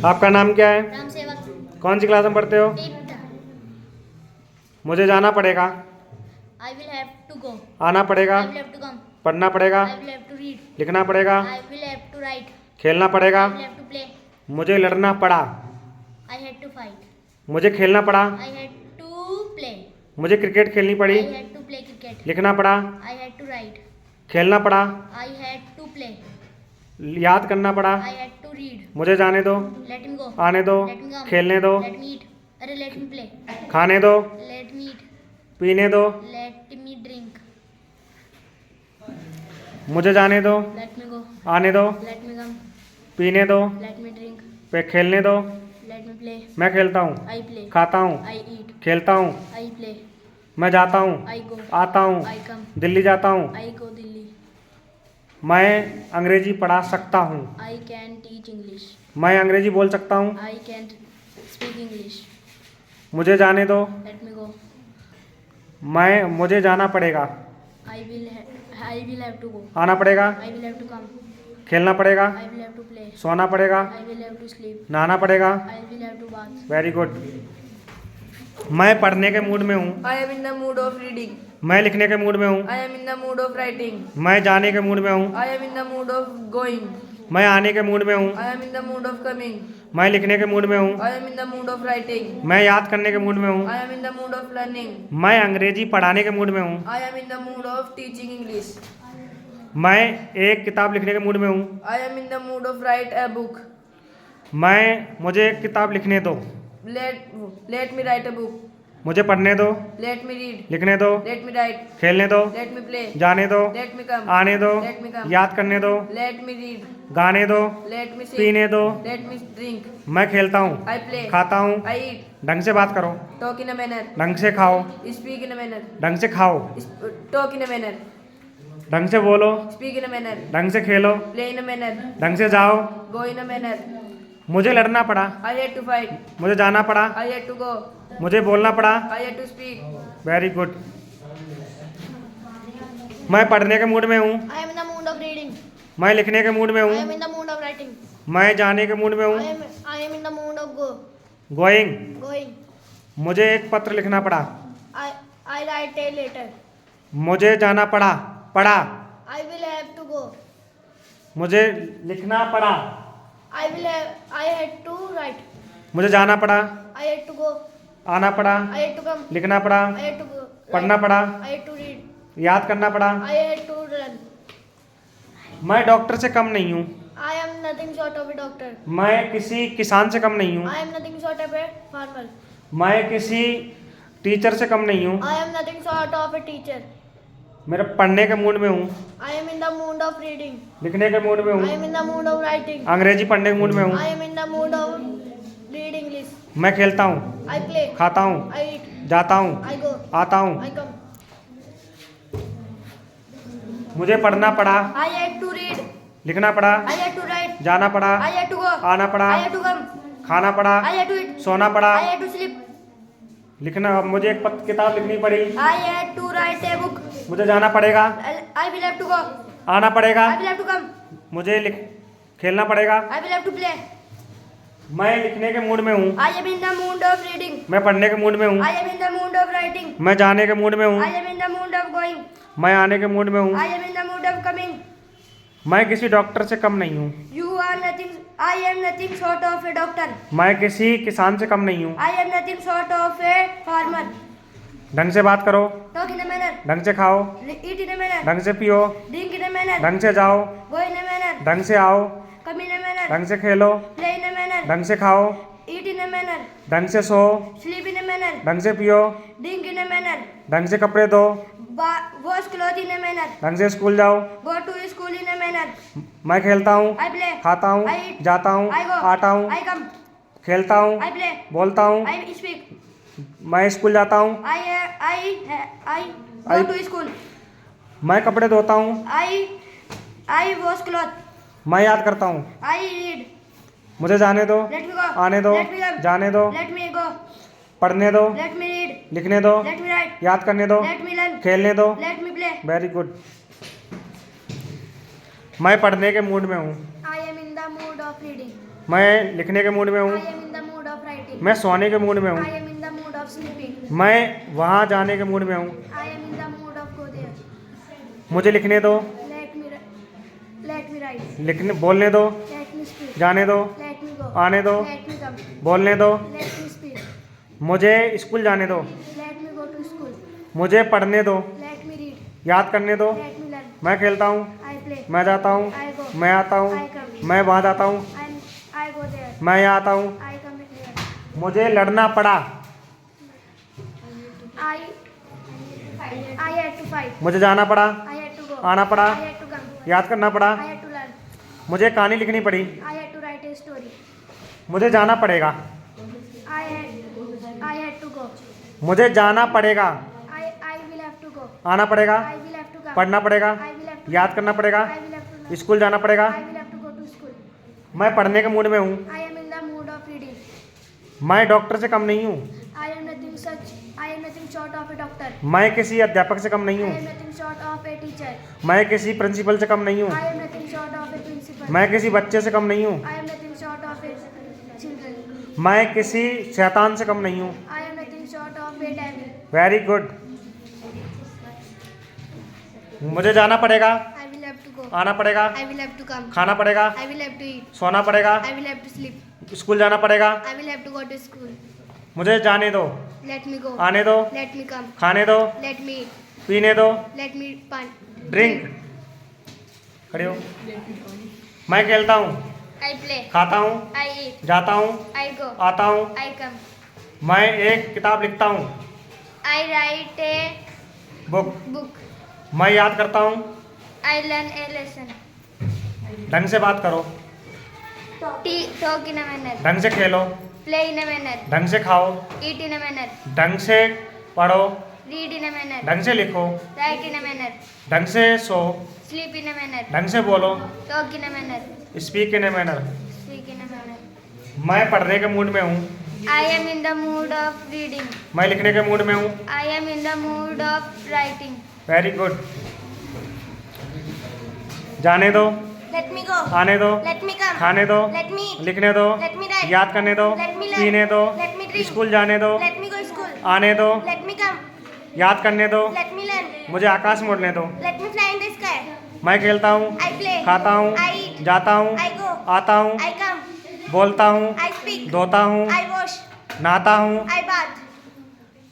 आपका नाम क्या है? राम सेवक। कौन सी क्लास में पढ़ते हो? फिफ्थ। मुझे जाना पड़ेगा। I will have to go. आना पड़ेगा। I will have to come. पढ़ना पड़ेगा। I will have to read. लिखना पड़ेगा। I will have to write. खेलना पड़ेगा। I will have to play. मुझे लड़ना पड़ा। I had to fight. मुझे खेलना पड़ा। I had to play. मुझे क्रिकेट खेलनी पड़ी। I had to play cricket. लिखना पड़ा। I had to write. खेलना पड़ा। I had to play. याद करना पड़ा। I had to read. मुझे जाने दो। Let me go. आने दो। Let me come. खेलने दो। Let me eat. अरे लेट मी प्ले। खाने दो। Let me eat. पीने दो। Let me drink. मुझे जाने दो। Let me go. आने दो। Let me come. पीने दो। Let me drink. पे खेलने दो। Let me play. मैं खेलता हूँ। I play. खाता हूँ। आई ईट। खेलता हूँ। I play. मैं जाता हूँ। आई गो। आता हूँ। आई कम। दिल्ली जाता हूँ। आई गो दिल्ली। मैं अंग्रेजी पढ़ा सकता हूँ। I can teach English. मैं अंग्रेजी बोल सकता हूँ। I can speak English. मुझे जाने दो। Let me go. मुझे जाना पड़ेगा। I will have to go. आना पड़ेगा। I will have to come. खेलना पड़ेगा। I will have to play. सोना पड़ेगा। I will have to sleep. नहाना पड़ेगा। I will have to bath. Very good. मैं पढ़ने के मूड में हूँ। I am in the mood of reading. मैं लिखने के मूड में हूँ। I am in the mood of writing. मैं जाने के मूड में हूँ। I am in the mood of going. मैं आने के मूड में हूँ। I am in the mood of coming. मैं लिखने के मूड में हूँ। I am in the mood of writing. मैं याद करने के मूड में हूँ। I am in the mood of learning. मैं अंग्रेजी पढ़ाने के मूड में हूँ। I am in the mood of teaching English. मैं एक किताब लिखने के मूड में हूँ। I am in the mood of write a book. मुझे एक किताब लिखने दो। Let me write a book. मुझे पढ़ने दो। Let me read. लिखने दो। Let me write. खेलने दो। Let me play. जाने दो। Let me come. आने दो। Let me come. याद करने दो। Let me read. गाने दो। Let me sing. पीने दो। Let me drink. मैं खेलता हूँ। I play. खाता हूँ। I eat. ढंग से बात करो। Talk in a manner. ढंग से खाओ। Speak in a manner. ढंग से खाओ। Talk in a manner. ढंग से बोलो। Speak in a manner. ढंग से खेलो। Play in a manner. ढंग से जाओ। Go in a manner. मुझे लड़ना पड़ा। I had to fight. मुझे जाना पड़ा। I had to go. मुझे बोलना पड़ा। I had to speak. Very good. मैं पढ़ने के मूड में हूँ। I am in the mood of reading. मैं लिखने के मूड में आई एम हूँ। In the mood of writing. मैं जाने के मूड में हूँ। I am in the mood of going. Going. मुझे एक पत्र लिखना पड़ा। I write a letter. मुझे जाना पड़ा। पड़ा। I will have to go. मुझे लिखना पड़ा। I had to right. मुझे जाना पड़ा। I had to go. आना पड़ा। I had to come. लिखना पड़ा। I had to go. पढ़ना पड़ा। I had to read. याद करना पड़ा। I had to run. मैं डॉक्टर से कम नहीं हूँ। I am nothing short of a doctor. मैं किसी किसान से कम नहीं हूँ। I am nothing short of a farmer. मैं किसी टीचर से कम नहीं हूँ। I am nothing short of a teacher. मेरे पढ़ने के मूड में हूँ। I am in the mood of reading. लिखने के मूड में आई हूँ। Am in the mood of writing. अंग्रेजी पढ़ने के मूड में हूँ। I am in the mood of read English. मैं खेलता हूँ। I play. खाता हूँ। आई ईट। जाता हूँ। आई गो। आता हूँ। आई कम। मुझे पढ़ना पड़ा। I had to read. लिखना पड़ा। I had to write. जाना पड़ा। I had to go. आना पड़ा। I had to come. खाना पड़ा। I had to eat. सोना पड़ा। I had to sleep. लिखना मुझे एक किताब लिखनी पड़ी। I had to write a book. मुझे जाना पड़ेगा। I will have to go. आना पड़ेगा। I will have to come. मुझे खेलना पड़ेगा। I will have to play. मैं लिखने के मूड में हूँ। I am in the mood of reading. मैं पढ़ने के मूड में हूँ। I am in the mood of writing. मैं जाने के मूड में हूँ। I am in the mood of going. मैं आने के मूड में हूँ। I am in the mood of coming. मैं किसी डॉक्टर से कम नहीं हूँ। You are nothing. I am nothing short of a doctor. मैं किसी किसान से कम नहीं हूँ। I am nothing short of a farmer. ढंग से बात करो। Talk in a manner. ढंग से खाओ। ईट इन ए मैनर। ढंग से पियो। Drink in a manner. ढंग से जाओ। गो इन ए मैनर। ढंग से आओ। कम इन ए मैनर। ढंग से खेलो। Play in a manner. ढंग से खाओ। ईट इन ए मैनर। ढंग से सो। Sleep in a manner. ढंग से पियो। Drink in a manner. ढंग से कपड़े धो। Wash cloth in a manner. ढंग से स्कूल जाओ। Go to school in a manner. मैं खेलता हूँ। I play. खाता हूँ। I eat. जाता हूँ। आई गो। आता हूँ। आई कम। खेलता हूँ। I play. बोलता हूँ। I speak. मैं स्कूल जाता हूँ। आई गो टू स्कूल। मैं कपड़े धोता हूँ। आई वॉश क्लॉथ। मैं याद करता हूँ। I read. मुझे जाने दो। Let me go. आने दो। लेट मी कम। जाने दो। लेट मी गो। पढ़ने दो। Let me read. लिखने दो। लेट मी राइट। याद करने दो। Let me learn. खेलने दो। Let me play. Very good. मैं पढ़ने के मूड में हूँ। I am in the mood of reading. मैं लिखने के मूड में I हूँ। am in the mood of writing. मैं सोने के मूड में I हूँ। am in the mood of sleeping. मैं वहाँ जाने के मूड में हूँ। I am in the mood of go there. मुझे लिखने दो, Let me write. लिखने बोलने दो, Let me speak. जाने दो, Let me go. आने दो, Let me come. बोलने दो, Let me speak. मुझे स्कूल जाने दो, Let me go to school. मुझे पढ़ने दो, Let me read. याद करने दो, Let me learn. मैं खेलता हूँ, I play. मैं जाता हूँ, I go. मैं आता हूँ, I come. मैं वहाँ जाता हूँ, I go there. मैं यहाँ आता हूँ, I come here. मुझे लड़ना पड़ा, I had to fight. मुझे जाना पड़ा, I had to go. आना पड़ा, I had to come. याद करना पड़ा, I had to learn. मुझे कहानी लिखनी पड़ी, I had to write a story. मुझे जाना पड़ेगा, I had to go. मुझे जाना पड़ेगा, I will have to go. आना पड़ेगा, I will have to come. पढ़ना पड़ेगा, I will have to. याद करना पड़ेगा, I will have to learn. School जाना पड़ेगा। I will have to go to school. मैं पढ़ने के मूड में हूँ। I am in the mood of reading. मैं डॉक्टर से कम नहीं हूँ। I am nothing short of a doctor. मैं किसी अध्यापक से कम नहीं I हूँ। am nothing short of a teacher. मैं किसी प्रिंसिपल से कम नहीं हूँ। I am nothing short of a principal. मैं किसी बच्चे से कम नहीं हूँ। I am nothing short of a children. मैं किसी शैतान से कम नहीं हूँ। I am nothing short of a devil. Very good. मुझे जाना पड़ेगा, I will have to go. आना पड़ेगा, I will have to come. खाना पड़ेगा, I will have to eat. सोना पड़ेगा, I will have to sleep. School जाना पड़ेगा। I will have to go to school. मुझे जाने दो, Let me go. आने दो, Let me come. खाने दो, Let me eat. पीने दो, Let me ड्रिंक। खड़े हो। मैं खेलता हूँ, I play. खाता हूँ, I eat. जाता हूँ, I go. आता हूँ। I come. मैं एक किताब लिखता हूँ, I write a book. book. मैं याद करता हूँ। I learn a lesson. ढंग से बात करो, Talk in a manner. ढंग से खेलो, Play in a manner. ढंग से खाओ, Eat in a manner. ढंग से पढ़ो, Read in a manner. ढंग से लिखो, Write in a manner. ढंग से सो, Sleep in a manner. ढंग से बोलो, Talk in a manner. Speak in a manner. Speak in a manner. मैं पढ़ने के मूड में हूँ। I am in the mood of reading. मैं लिखने के मूड में हूँ। I am in the mood of writing. Very good. जाने दो, Let me go. आने दो, Let me come. खाने दो, Let me eat. लिखने दो, Let me write. याद करने दो, Let me learn. पीने दो, Let me drink. स्कूल जाने दो, Let me go school. आने दो, Let me come. याद करने दो, Let me learn. मुझे आकाश में उड़ने दो। Let me fly in the sky. मैं खेलता हूँ, I play. खाता हूँ, I eat. जाता हूँ, I go. आता हूँ, I come. बोलता हूँ, I speak. धोता हूँ, I wash. नहाता हूँ। I bath.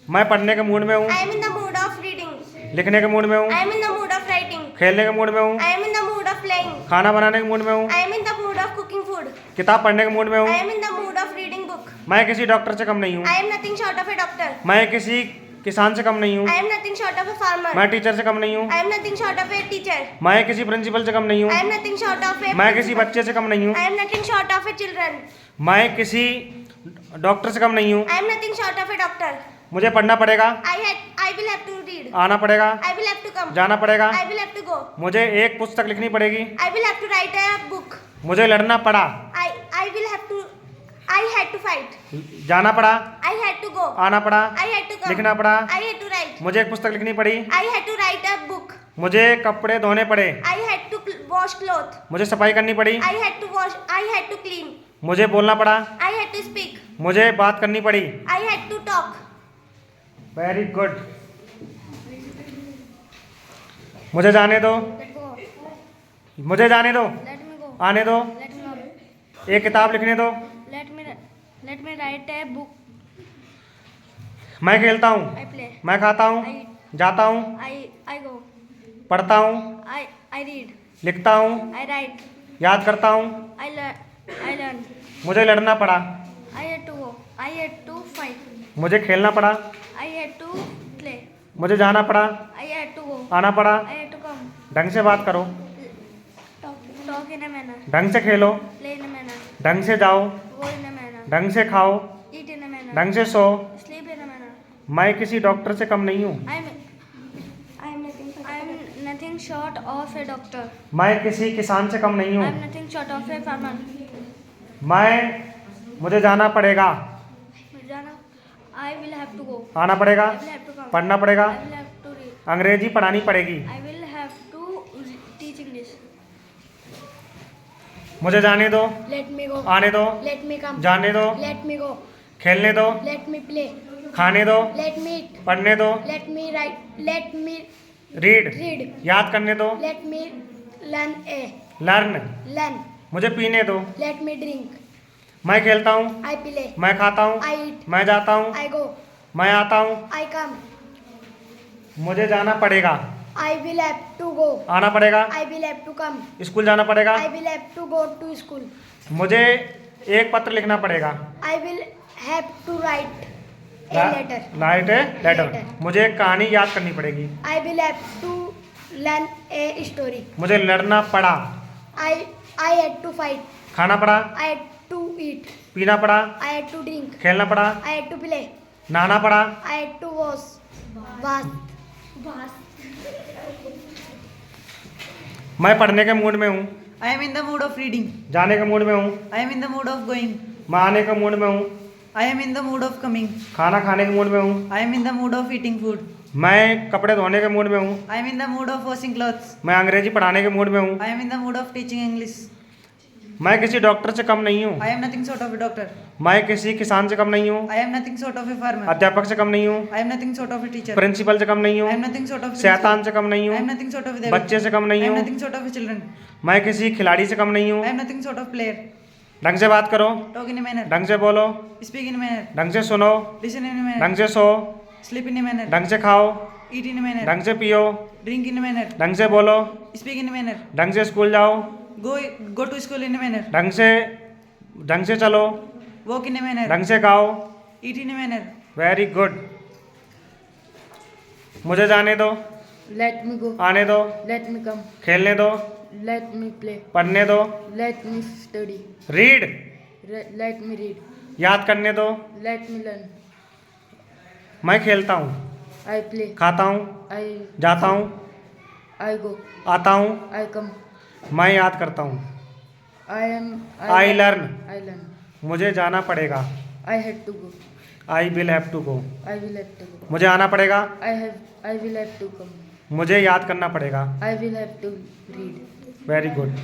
मैं पढ़ने के मूड में हूँ, I am in the mood of reading. लिखने के मूड में हूँ, I am in the mood of writing. खेलने के मूड में हूँ, I am in the mood of playing. खाना बनाने के मूड में हूँ, I am in the mood of cooking food. किताब पढ़ने के मूड में हूँ। I am in the mood of reading book. मैं किसी डॉक्टर से कम नहीं हूँ। I am nothing short of a doctor. मैं किसी किसान से कम नहीं हूँ। I am nothing short of a farmer. मैं टीचर से कम नहीं हूँ। I am nothing short of a teacher. मैं किसी प्रिंसिपल से कम नहीं हूँ। I am nothing short of a मैं किसी बच्चे से कम नहीं हूँ। I am nothing short of a children. मैं किसी डॉक्टर से कम नहीं हूँ। I am nothing short of a doctor. मुझे पढ़ना पड़ेगा, I will have to read. आना पड़ेगा, I will have to come. जाना पड़ेगा, I will have to go. मुझे एक पुस्तक लिखनी पड़ेगी, I will have to write a book. मुझे लड़ना पड़ा, I will have to. I had to fight. जाना पड़ा, I had to go. आना पड़ा, I had to come. लिखना पड़ा, I had to write. मुझे एक पुस्तक लिखनी पड़ी, I had to write a book. मुझे कपड़े धोने पड़े, I had to wash clothes. मुझे सफाई करनी पड़ी, I had to wash. I had to clean. मुझे बोलना पड़ा, I had to speak. मुझे बात करनी पड़ी। I had to talk. Very good. मुझे जाने दो, Let go. मुझे जाने दो, Let me go. आने दो, Let me go. एक किताब लिखने दो। Let me write a book. मैं खेलता हूँ, I play. मैं खाता हूँ, जाता हूँ, I go. पढ़ता हूँ, I read. लिखता हूँ, I write. याद करता हूँ। I learn. मुझे लड़ना पड़ा, I had to go. I had to fight. मुझे खेलना पड़ा, I had to play. मुझे जाना पड़ा, I had to go. आना पड़ा। I had to come. ढंग से बात करो, Talk in a manner. ढंग से खेलो, Play in a manner. ढंग से जाओ, Go in a manner. ढंग से खाओ, Eat in a manner. ढंग से सो। Sleep in a manner. मैं किसी डॉक्टर से कम नहीं हूँ। I am nothing short of a doctor. मैं किसी किसान से कम नहीं I हूँ। am nothing short of a farmer. मुझे जाना पड़ेगा, I will have to go. आना पड़ेगा, I will have to come. पढ़ना पड़ेगा, I will have to read. अंग्रेजी पढ़ानी पड़ेगी। I will have to teach English. मुझे जाने दो, Let me go. आने दो, Let me come. जाने दो, Let me go. खेलने दो, Let me play. खाने दो, Let me eat. पढ़ने दो, Let me write. Let me read, read. याद करने दो, Let me learn a. Learn, Learn. मुझे पीने दो, Let me drink. मैं खेलता हूँ, I play. मैं खाता हूँ, I eat. मैं जाता हूँ, I go. मैं आता हूँ, I come. मुझे जाना पड़ेगा, I will have to go. आना पड़ेगा, I will have to come. School जाना पड़ेगा, I will have to go to school. मुझे एक पत्र लिखना पड़ेगा, I will have to write a letter. Write a letter, Letter. मुझे एक कहानी याद करनी पड़ेगी, I will have to learn a story. मुझे लड़ना पड़ा, I had to fight. खाना पड़ा, I had to eat. पीना पड़ा, I had to drink. खेलना पड़ा, I had to play. नहाना पड़ा, I had to wash. Bath. मैं पढ़ने के मूड में हूँ, I am in the mood of reading. जाने के मूड में हूँ, I am in the mood of going. मैं आने के मूड में हूँ, I am in the mood of coming. खाना खाने के मूड में हूँ, I am in the mood of eating food. मैं कपड़े धोने के मूड में हूँ, I am in the mood of washing clothes. मैं अंग्रेजी पढ़ाने के मूड में हूँ, I am in the mood of teaching English. मैं किसी डॉक्टर से कम नहीं हूँ, I am nothing short of a doctor. मैं किसी किसान से कम नहीं हूँ, I am nothing short of a farmer. अध्यापक से कम नहीं हूँ, I am nothing short of a teacher. Principal से कम नहीं I हूँ, am nothing short of a शैतान से कम नहीं I am हूँ, nothing short of a devil. बच्चे से कम I नहीं am हूँ, nothing short of a children. मैं किसी खिलाड़ी से कम नहीं हूँ। I am nothing short of player. ढंग से बात करो, Talk in a manner. ढंग से बोलो, Speak in a manner. ढंग से सुनो, Listen in a manner. ढंग से सो, Sleep in a manner. ढंग से खाओ, Eat in a manner. ढंग से पियो, Drink in a manner. ढंग से बोलो, Speak in a manner. ढंग से स्कूल जाओ, Go to school in a manner. ढंग से चलो, Walk in a manner. ढंग से खाओ। Eat in a manner. Very good. मुझे जाने दो, Let me go. आने दो, Let me come. खेलने दो, Let me play. पढ़ने दो, Let me study. Read, Let me read. याद करने दो, Let me learn. मैं खेलता हूँ, I play. खाता हूँ, I जाता हूँ, I go. आता हूँ, I come. मैं याद करता हूँ, I learn, I learn. मुझे जाना पड़ेगा, I had to go. I will have to go, I will have to go. मुझे आना पड़ेगा, I will have to come. मुझे याद करना पड़ेगा। I will have to read. Very good.